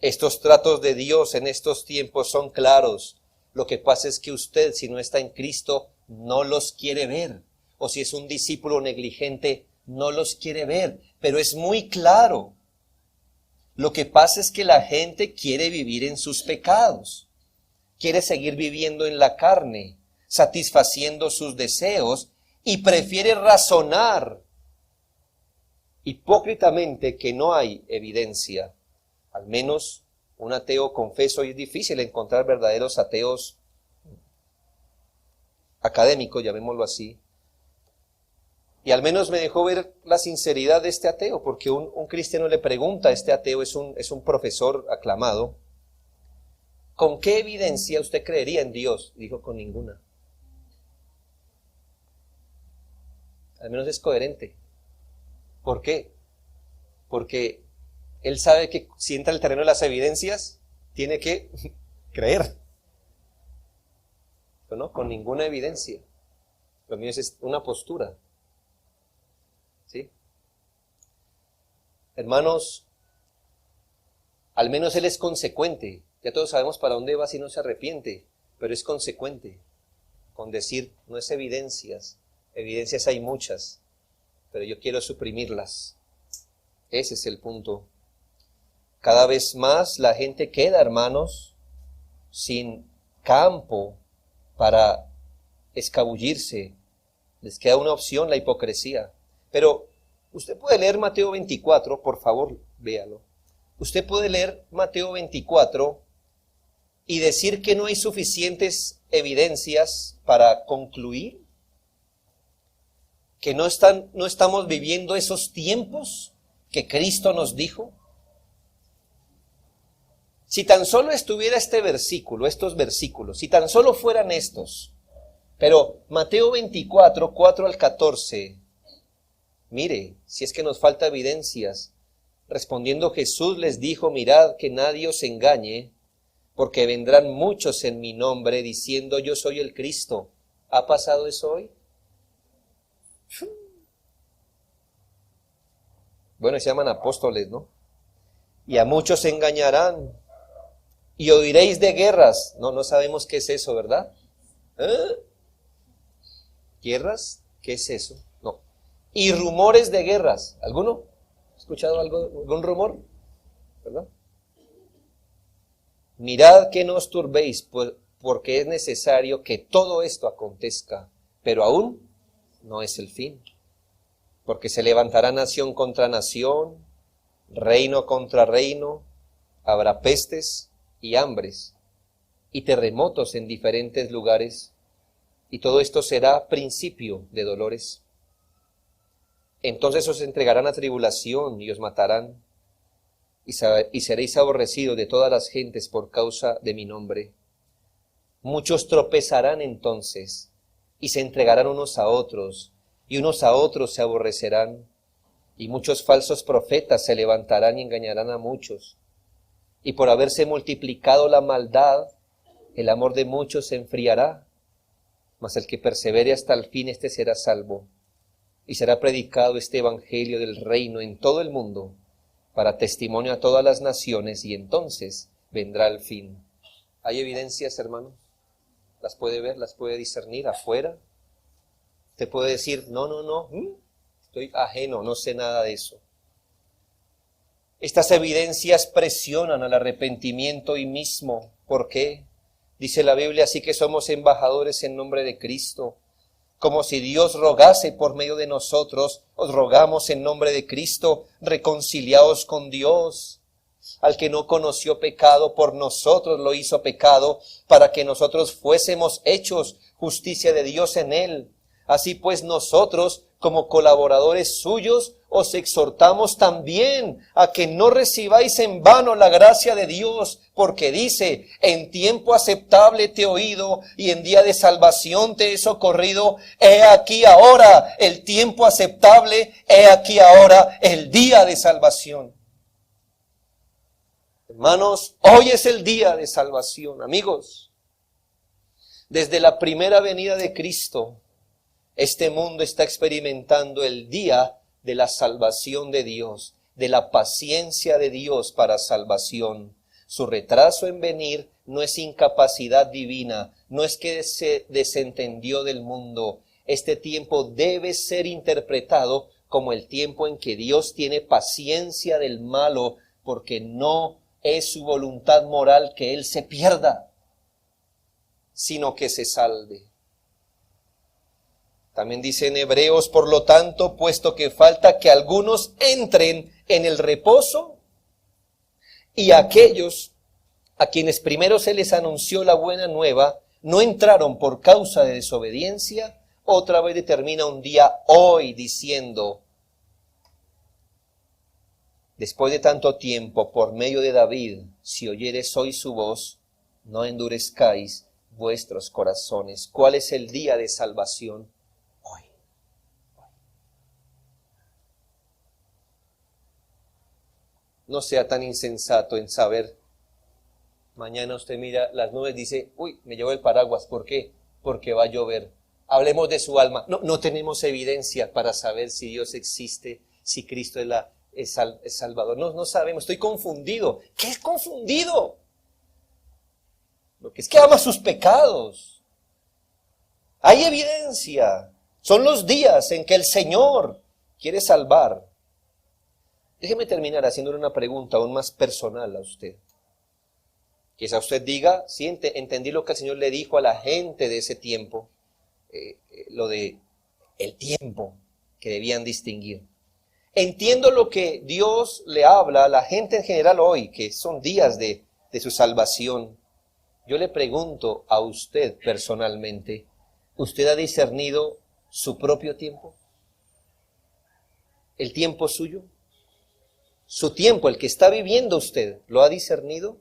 Estos tratos de Dios en estos tiempos son claros. Lo que pasa es que usted, si no está en Cristo, no los quiere ver. O si es un discípulo negligente, no los quiere ver. Pero es muy claro. Lo que pasa es que la gente quiere vivir en sus pecados. Quiere seguir viviendo en la carne, satisfaciendo sus deseos y prefiere razonar hipócritamente que no hay evidencia. Al menos un ateo confeso, y es difícil encontrar verdaderos ateos académicos, llamémoslo así. Y al menos me dejó ver la sinceridad de este ateo, porque un cristiano le pregunta a este ateo, es un profesor aclamado, ¿con qué evidencia usted creería en Dios? Y dijo, con ninguna. Al menos es coherente. ¿Por qué? Porque él sabe que si entra al terreno de las evidencias, tiene que creer. Pero no, con ninguna evidencia. Lo mío es una postura. ¿Sí? Hermanos, al menos él es consecuente. Ya todos sabemos para dónde va si no se arrepiente, pero es consecuente con decir, no es evidencias. Evidencias hay muchas, pero yo quiero suprimirlas. Ese es el punto. Cada vez más la gente queda, hermanos, sin campo para escabullirse. Les queda una opción, la hipocresía. Pero usted puede leer Mateo 24, por favor, véalo. Usted puede leer Mateo 24 y decir que no hay suficientes evidencias para concluir, que no estamos viviendo esos tiempos que Cristo nos dijo. Si tan solo estuviera este versículo, estos versículos, si tan solo fueran estos, pero Mateo 24, 4 al 14, mire, si es que nos falta evidencias. Respondiendo Jesús les dijo, mirad que nadie os engañe, porque vendrán muchos en mi nombre diciendo yo soy el Cristo, ¿Ha pasado eso hoy? Bueno, se llaman apóstoles, ¿no? Y a muchos se engañarán. Y oiréis de guerras. No sabemos qué es eso, ¿verdad? ¿Guerras? ¿Qué es eso? No. Y rumores de guerras. ¿Alguno? ¿Ha escuchado algún rumor? ¿Verdad? Mirad que no os turbéis, porque es necesario que todo esto acontezca, pero aún no es el fin. Porque se levantará nación contra nación, reino contra reino, habrá pestes y hambres y terremotos en diferentes lugares, y todo esto será principio de dolores. Entonces os entregarán a tribulación y os matarán, y seréis aborrecidos de todas las gentes por causa de mi nombre. Muchos tropezarán entonces, y se entregarán unos a otros, y unos a otros se aborrecerán, y muchos falsos profetas se levantarán y engañarán a muchos. Y por haberse multiplicado la maldad, el amor de muchos se enfriará, mas el que persevere hasta el fin, éste será salvo. Y será predicado este evangelio del reino en todo el mundo, para testimonio a todas las naciones, y entonces vendrá el fin. ¿Hay evidencias, hermanos? ¿Las puede ver? ¿Las puede discernir afuera? Usted puede decir, no, estoy ajeno, no sé nada de eso. Estas evidencias presionan al arrepentimiento hoy mismo. ¿Por qué? Dice la Biblia, así que somos embajadores en nombre de Cristo. Como si Dios rogase por medio de nosotros, os rogamos en nombre de Cristo, reconciliaos con Dios. Al que no conoció pecado, por nosotros lo hizo pecado, para que nosotros fuésemos hechos justicia de Dios en él. Así pues nosotros, como colaboradores suyos, os exhortamos también a que no recibáis en vano la gracia de Dios, porque dice, en tiempo aceptable te he oído y en día de salvación te he socorrido. He aquí ahora el tiempo aceptable, he aquí ahora el día de salvación. Hermanos, hoy es el día de salvación, amigos. Desde la primera venida de Cristo, este mundo está experimentando el día de la salvación de Dios, de la paciencia de Dios para salvación. Su retraso en venir no es incapacidad divina, no es que se desentendió del mundo. Este tiempo debe ser interpretado como el tiempo en que Dios tiene paciencia del malo, porque no es su voluntad moral que él se pierda, sino que se salve. También dice en Hebreos, por lo tanto, puesto que falta que algunos entren en el reposo, y aquellos a quienes primero se les anunció la buena nueva, no entraron por causa de desobediencia, otra vez determina un día hoy diciendo, después de tanto tiempo, por medio de David, si oyeres hoy su voz, no endurezcáis vuestros corazones. ¿Cuál es el día de salvación? Hoy. No sea tan insensato en saber. Mañana usted mira las nubes y dice, uy, me llevo el paraguas. ¿Por qué? Porque va a llover. Hablemos de su alma. No tenemos evidencia para saber si Dios existe, si Cristo es Salvador. No sabemos. Estoy confundido. ¿Qué es confundido? Lo que es que ama sus pecados. Hay evidencia. Son los días en que el Señor quiere salvar. Déjeme terminar haciéndole una pregunta aún más personal a usted. Quizá usted diga, sí, entendí lo que el Señor le dijo a la gente de ese tiempo, lo de el tiempo que debían distinguir. Entiendo lo que Dios le habla a la gente en general hoy, que son días de su salvación. Yo le pregunto a usted personalmente, ¿usted ha discernido su propio tiempo? ¿El tiempo suyo? ¿Su tiempo, el que está viviendo usted, lo ha discernido?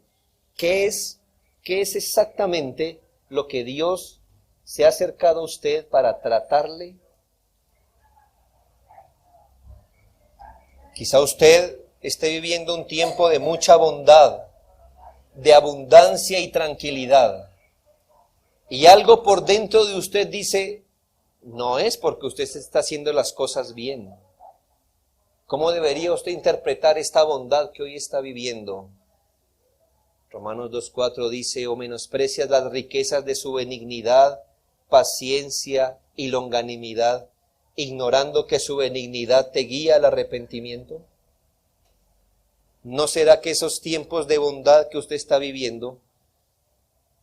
¿Qué es exactamente lo que Dios se ha acercado a usted para tratarle? Quizá usted esté viviendo un tiempo de mucha bondad, de abundancia y tranquilidad. Y algo por dentro de usted dice, no es porque usted está haciendo las cosas bien. ¿Cómo debería usted interpretar esta bondad que hoy está viviendo? Romanos 2:4 dice, o menosprecias las riquezas de su benignidad, paciencia y longanimidad, ignorando que su benignidad te guía al arrepentimiento. ¿No será que esos tiempos de bondad que usted está viviendo,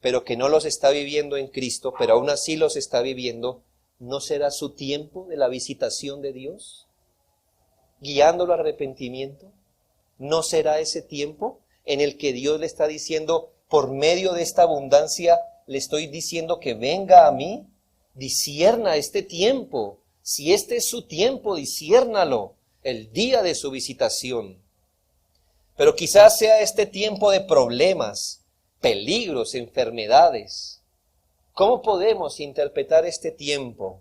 pero que no los está viviendo en Cristo, pero aún así los está viviendo, no será su tiempo de la visitación de Dios, guiándolo al arrepentimiento? ¿No será ese tiempo en el que Dios le está diciendo, por medio de esta abundancia, le estoy diciendo que venga a mí? Discierna este tiempo. Si este es su tiempo, disciérnalo, el día de su visitación. Pero quizás sea este tiempo de problemas, peligros, enfermedades. ¿Cómo podemos interpretar este tiempo?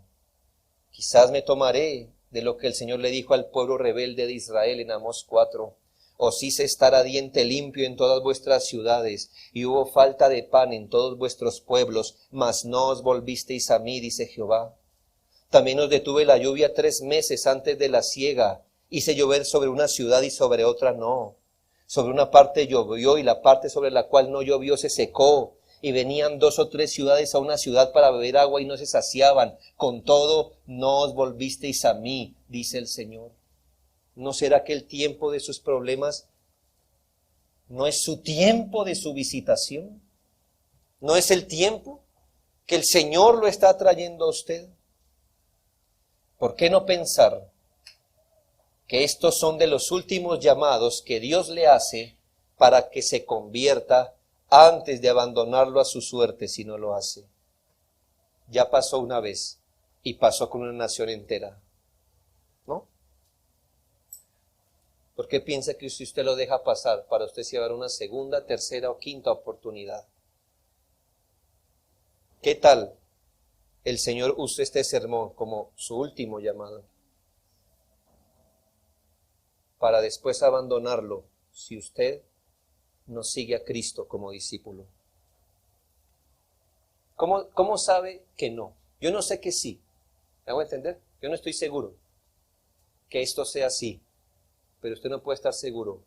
Quizás me tomaré de lo que el Señor le dijo al pueblo rebelde de Israel en Amós 4. Os hice estar a diente limpio en todas vuestras ciudades, y hubo falta de pan en todos vuestros pueblos, mas no os volvisteis a mí, dice Jehová. También os detuve la lluvia 3 meses antes de la siega, hice llover sobre una ciudad y sobre otra no. Sobre una parte llovió y la parte sobre la cual no llovió se secó, y venían 2 o 3 ciudades a una ciudad para beber agua y no se saciaban. Con todo, no os volvisteis a mí, dice el Señor. ¿No será que el tiempo de sus problemas no es su tiempo de su visitación? ¿No es el tiempo que el Señor lo está trayendo a usted? ¿Por qué no pensar que estos son de los últimos llamados que Dios le hace para que se convierta antes de abandonarlo a su suerte si no lo hace? Ya pasó una vez y pasó con una nación entera, ¿no? ¿Por qué piensa que si usted lo deja pasar, para usted se va a dar una segunda, tercera o quinta oportunidad? ¿Qué tal el Señor use este sermón como su último llamado, para después abandonarlo si usted no sigue a Cristo como discípulo? ¿Cómo sabe que no? Yo no sé que sí. ¿Me hago entender? Yo no estoy seguro que esto sea así, pero usted no puede estar seguro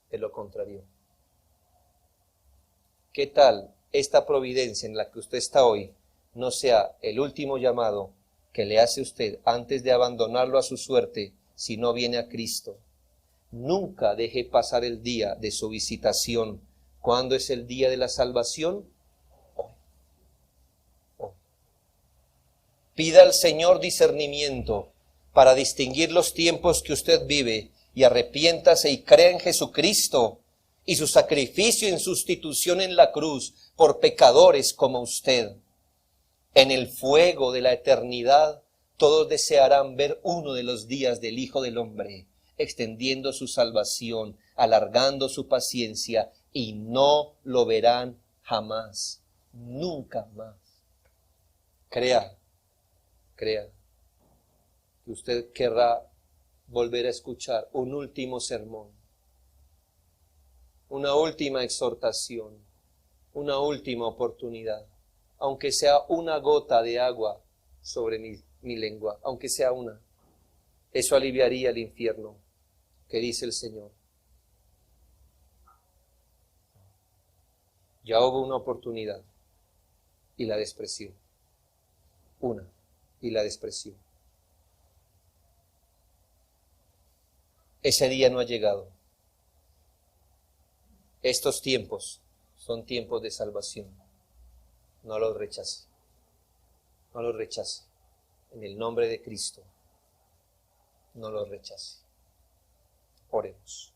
de lo contrario. ¿Qué tal esta providencia en la que usted está hoy no sea el último llamado que le hace usted antes de abandonarlo a su suerte si no viene a Cristo? Nunca deje pasar el día de su visitación. ¿Cuándo es el día de la salvación? Hoy. Hoy. Pida al Señor discernimiento para distinguir los tiempos que usted vive y arrepiéntase y crea en Jesucristo y su sacrificio en sustitución en la cruz por pecadores como usted. En el fuego de la eternidad, todos desearán ver uno de los días del Hijo del Hombre, extendiendo su salvación, alargando su paciencia, y no lo verán jamás, nunca más. Crea que usted querrá volver a escuchar un último sermón, una última exhortación, una última oportunidad, aunque sea una gota de agua sobre mi lengua, aunque sea una. Eso aliviaría el infierno que dice el Señor. Ya hubo una oportunidad y la despreció. Una y la despreció. Ese día no ha llegado. Estos tiempos son tiempos de salvación. No los rechace. No los rechace. En el nombre de Cristo, no los rechace. Oremos.